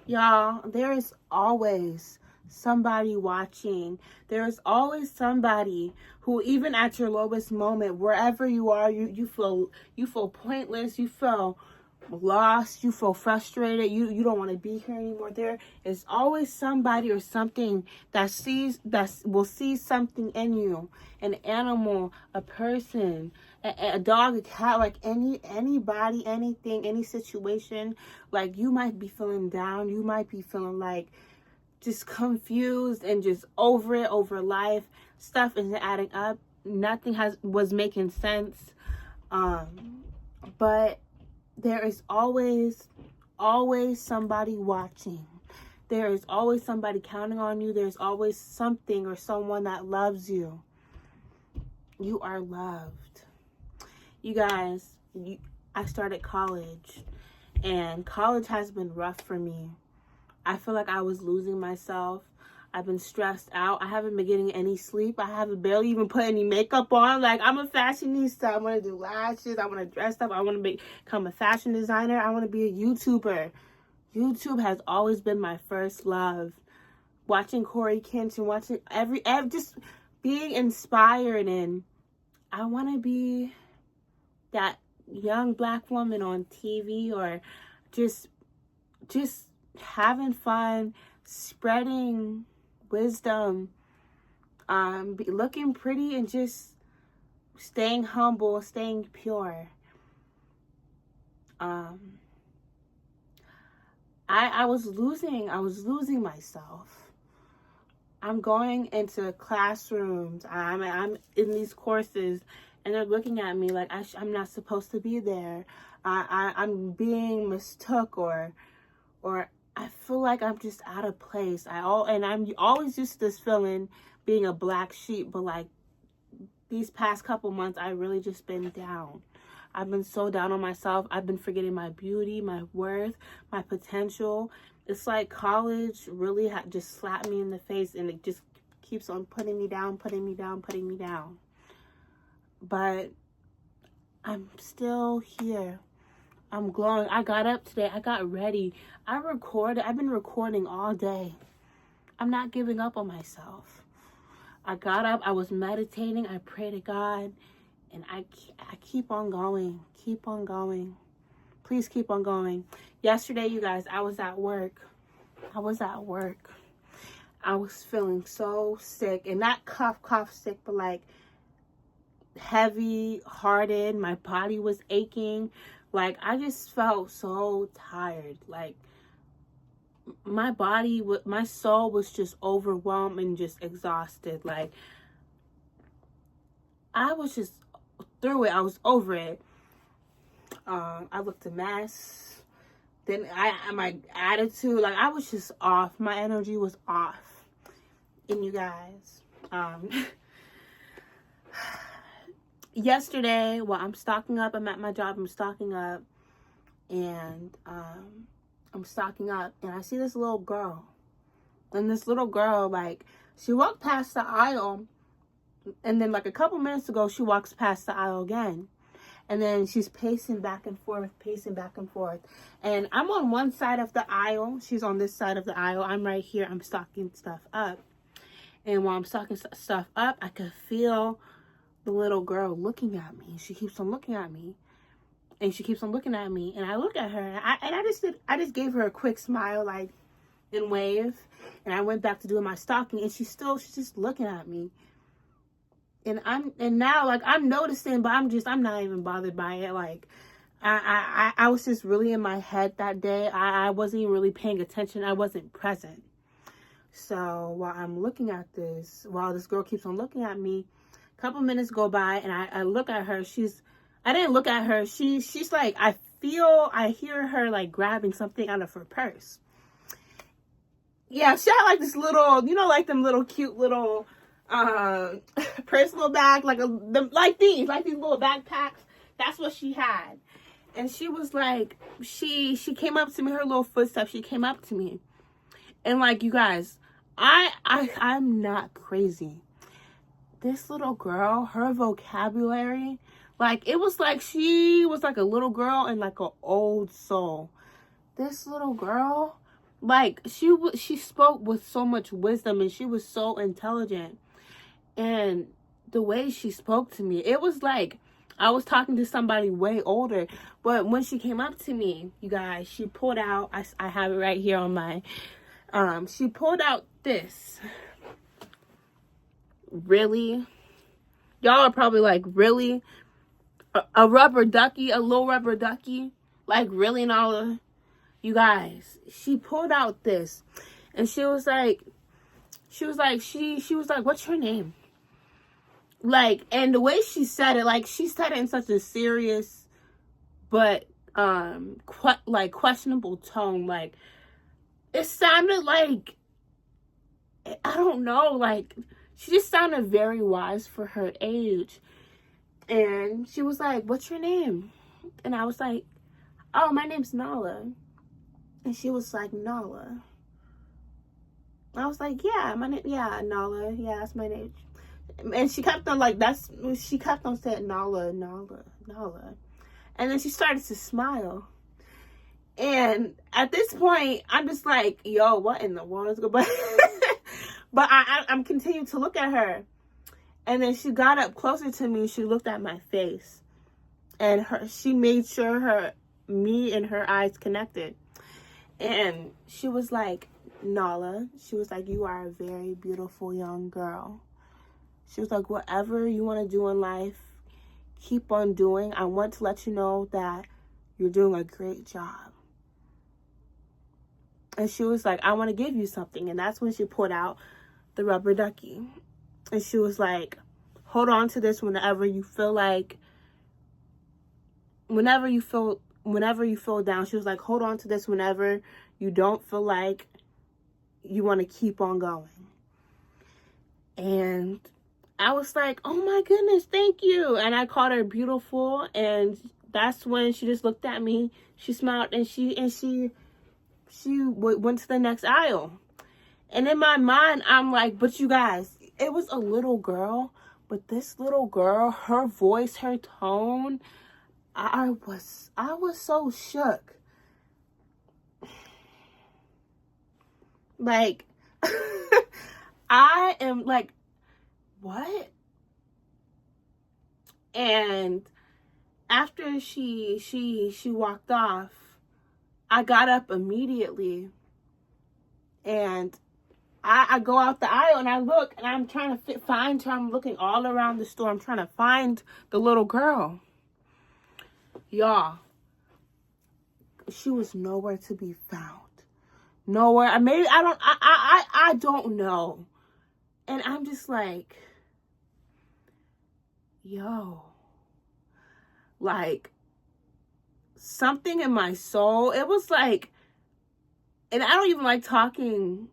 Y'all, there is always somebody watching. There is always somebody who, even at your lowest moment, wherever you are, you feel pointless, you feel lost, you feel frustrated, you don't want to be here anymore. There is always somebody or something that will see something in you. An animal, a person, a dog, a cat, like anybody, anything, any situation. Like, you might be feeling down, you might be feeling like just confused and just over life. Stuff isn't adding up, nothing was making sense. But there is always somebody watching. There is always somebody counting on you. There's always something or someone that loves you. You are loved. You guys, I started college, and college has been rough for me. I feel like I was losing myself. I've been stressed out. I haven't been getting any sleep. I haven't barely even put any makeup on. Like, I'm a fashionista. I want to do lashes. I want to dress up. I want to become a fashion designer. I want to be a YouTuber. YouTube has always been my first love. Watching Corey Kenshin, watching every just being inspired, and I want to be that young black woman on TV, or just having fun, spreading wisdom, looking pretty, and just staying humble, staying pure. I was losing myself. I'm going into classrooms. I'm in these courses, and they're looking at me like I'm not supposed to be there. I'm being mistook, or I feel like I'm just out of place. And I'm always used to this feeling, being a black sheep, but like these past couple months, I really just been down. I've been so down on myself. I've been forgetting my beauty, my worth, my potential. It's like college really just slapped me in the face, and it just keeps on putting me down. But I'm still here. I'm glowing. I got up today. I got ready. I've been recording all day. I'm not giving up on myself. I got up. I was meditating. I pray to God. And I keep on going. Keep on going. Please keep on going. Yesterday, you guys, I was at work. I was feeling so sick. And not cough sick, but like heavy-hearted. My body was aching. Like, I just felt so tired. Like, my body, my soul was just overwhelmed and just exhausted. Like, I was just through it. I was over it. I looked a mess. Then my attitude, like, I was just off. My energy was off. And you guys, yesterday, while I'm stocking up, I'm at my job, I'm stocking up, and I see this little girl. And this little girl, like, she walked past the aisle, and then like a couple minutes ago, she walks past the aisle again. And then she's pacing back and forth. And I'm on one side of the aisle. She's on this side of the aisle. I'm right here. I'm stocking stuff up. And while I'm stocking stuff up, I could feel the little girl looking at me. She keeps on looking at me. And I look at her. And I just gave her a quick smile, like, and wave. And I went back to doing my stocking. And she's just looking at me. And now, like, I'm noticing, but I'm not even bothered by it. Like, I was just really in my head that day. I wasn't even really paying attention. I wasn't present. So while I'm looking at this, while this girl keeps on looking at me, a couple minutes go by, and I look at her. I didn't look at her. She's like, I hear her like grabbing something out of her purse. Yeah, she had like this little, like them little cute little personal bag, like these little backpacks. That's what she had. And she was like, she came up to me, her little footsteps, she came up to me. And like, you guys, I'm not crazy. This little girl, her vocabulary, like, it was like she was like a little girl and like an old soul. This little girl, Like, she spoke with so much wisdom, and she was so intelligent. And the way she spoke to me, it was like I was talking to somebody way older. But when she came up to me, you guys, she pulled out, I have it right here on my, she pulled out this. Really? Y'all are probably like, really? A rubber ducky? A little rubber ducky? Like, really, Nala? You guys, she pulled out this. And she was like, what's your name? Like, and the way she said it, like, she said it in such a serious, but, questionable tone. Like, it sounded like, I don't know, like, she just sounded very wise for her age. And she was like, what's your name? And I was like, oh, my name's Nala. And she was like, Nala. I was like, yeah, Nala. Yeah, that's my name. And she kept on she kept on saying Nala, Nala, Nala. And then she started to smile. And at this point, I'm just like, yo, what in the world is going on? But I'm continuing to look at her. And then she got up closer to me. She looked at my face. And she made sure me and her eyes connected. And she was like, Nala, she was like, you are a very beautiful young girl. She was like, whatever you want to do in life, keep on doing. I want to let you know that you're doing a great job. And she was like, I want to give you something. And that's when she pulled out the rubber ducky. And she was like, hold on to this whenever you feel down. She was like, hold on to this whenever you don't feel like you want to keep on going. And I was like, oh my goodness, thank you. And I called her beautiful. And that's when she just looked at me. She smiled, and she went to the next aisle. And in my mind, I'm like, but you guys, it was a little girl. But this little girl, her voice, her tone, I was so shook. Like, I am like, what? And after she walked off, I got up immediately, and I go out the aisle, and I look, and I'm trying to find her. I'm looking all around the store. I'm trying to find the little girl. Y'all, she was nowhere to be found. Nowhere. I don't know. And I'm just like, yo, like, something in my soul, it was like, and I don't even like talking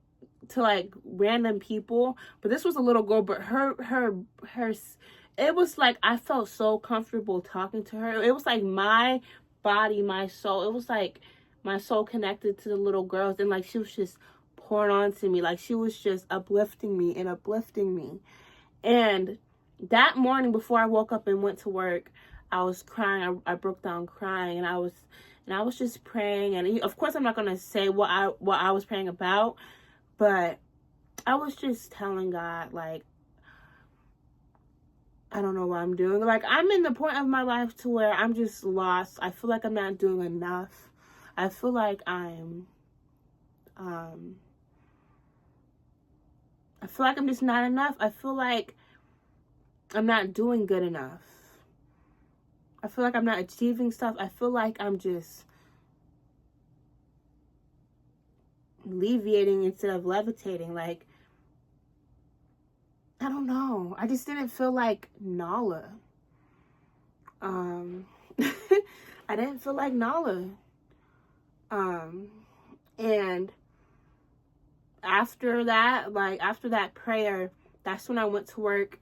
to like random people, but this was a little girl, but her, it was like, I felt so comfortable talking to her. It was like my body, my soul, it was like my soul connected to the little girls, and like she was just pouring on to me, like she was just uplifting me. And that morning before I woke up and went to work, I was crying. I broke down crying, and I was just praying. And of course, I'm not gonna say what I was praying about, but I was just telling God, like, I don't know what I'm doing. Like, I'm in the point of my life to where I'm just lost. I feel like I'm not doing enough. I feel like I'm just not enough. I feel like I'm not doing good enough. I feel like I'm not achieving stuff. I feel like I'm just alleviating instead of levitating. Like, I don't know. I just didn't feel like Nala. I didn't feel like Nala. And after that prayer, that's when I went to work.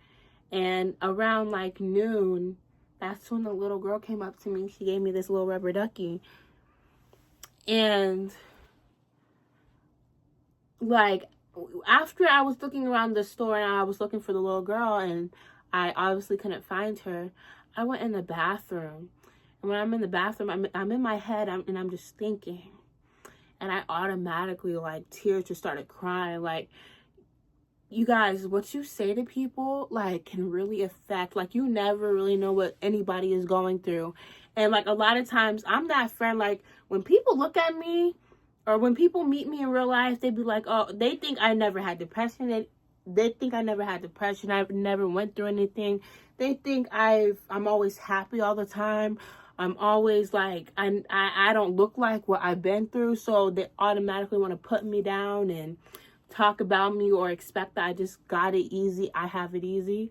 And around like noon, that's when the little girl came up to me. She gave me this little rubber ducky. And like, after I was looking around the store and I was looking for the little girl, and I obviously couldn't find her, I went in the bathroom. And when I'm in the bathroom, I'm in my head, and I'm just thinking. and I automatically, like, tears just started crying. Like, you guys, what you say to people, like, can really affect, like, you never really know what anybody is going through. And, like, a lot of times, I'm that friend, like, when people look at me, or when people meet me in real life, they be like, oh, they think I never had depression. They think I never had depression. I've never went through anything. They think I'm always happy all the time. I'm always, like, I don't look like what I've been through. So they automatically want to put me down and talk about me, or expect that I just got it easy. I have it easy.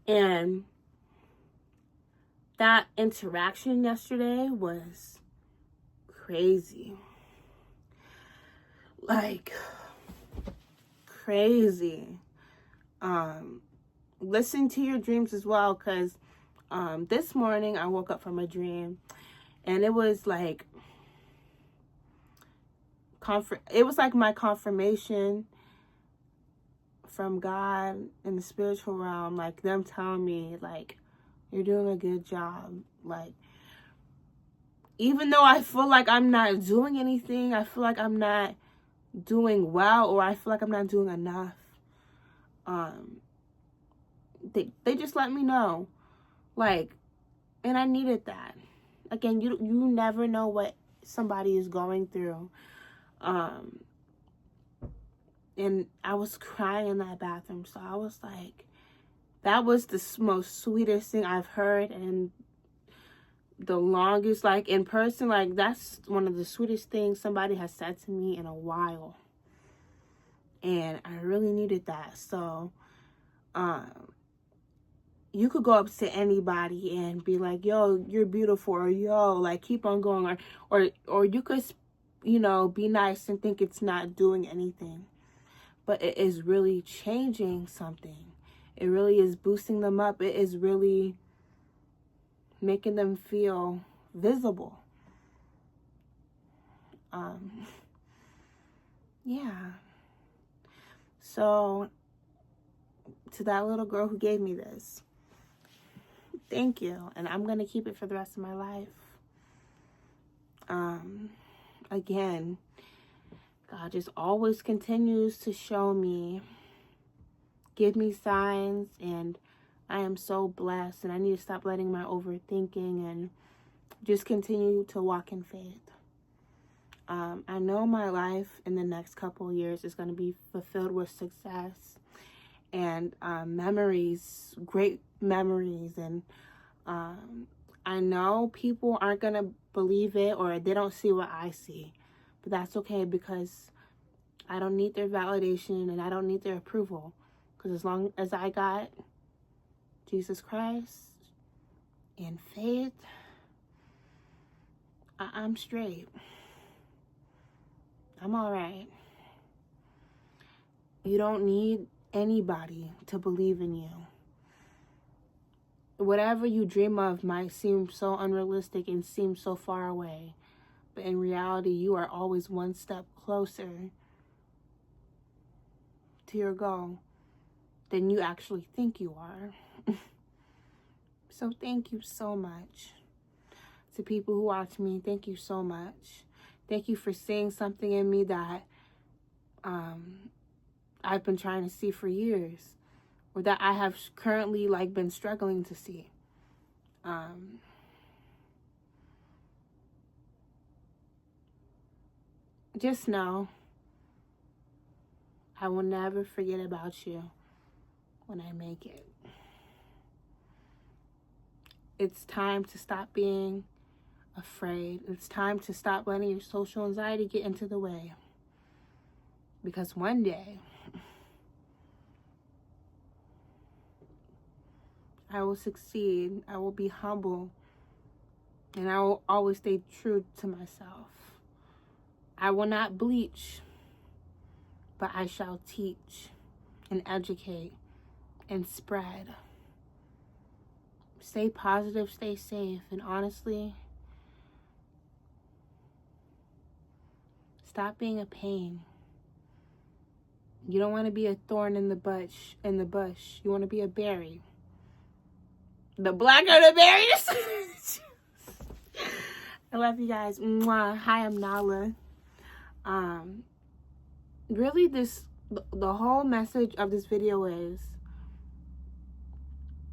And that interaction yesterday was crazy. Like, crazy. Listen to your dreams as well, because this morning I woke up from a dream, and it was like it was like my confirmation from God in the spiritual realm, like them telling me, like, you're doing a good job. Like, even though I feel like I'm not doing anything, I feel like I'm not doing well, or I feel like I'm not doing enough, they just let me know, like, and I needed that. Again, you never know what somebody is going through. And I was crying in that bathroom, so I was like, that was the most sweetest thing I've heard, and the longest, like, in person. Like, that's one of the sweetest things somebody has said to me in a while, and I really needed that. So you could go up to anybody and be like, yo, you're beautiful, or yo, like, keep on going, or you could, you know, be nice and think it's not doing anything, but it is really changing something. It really is boosting them up. It is really making them feel visible. Yeah. So, to that little girl who gave me this, thank you. And I'm going to keep it for the rest of my life. Again, God just always continues to show me, give me signs, and I am so blessed, and I need to stop letting my overthinking and just continue to walk in faith. I know my life in the next couple of years is going to be fulfilled with success and memories, great memories. And I know people aren't going to believe it, or they don't see what I see. But that's okay, because I don't need their validation and I don't need their approval. Because as long as I got Jesus Christ and faith, I'm straight. I'm all right. You don't need anybody to believe in you. Whatever you dream of might seem so unrealistic and seem so far away, but in reality, you are always one step closer to your goal than you actually think you are. So thank you so much. To people who watch me, thank you so much. Thank you for seeing something in me that I've been trying to see for years, or that I have currently, like, been struggling to see. Just know, I will never forget about you when I make it. It's time to stop being afraid. It's time to stop letting your social anxiety get into the way. Because one day, I will succeed. I will be humble. And I will always stay true to myself. I will not bleach, but I shall teach and educate and spread. Stay positive, stay safe, and honestly, stop being a pain. You don't want to be a thorn in the bush. You want to be a berry. The blacker the berries. I love you guys. Mwah. Hi, I'm Nala. Really, the whole message of this video is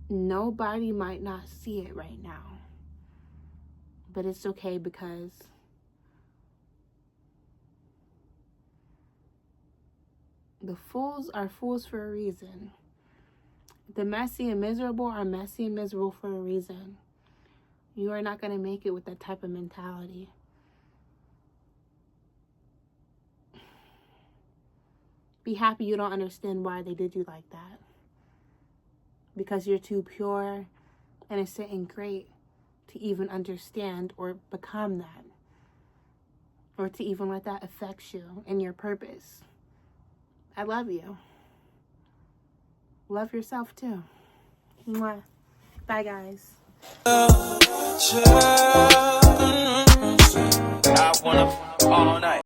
nobody might not see it right now, but it's okay, because the fools are fools for a reason. The messy and miserable are messy and miserable for a reason. You are not going to make it with that type of mentality. Be happy you don't understand why they did you like that. Because you're too pure, innocent, and great to even understand or become that. Or to even let that affect you and your purpose. I love you. Love yourself too. Mwah. Bye, guys. I wanna all night.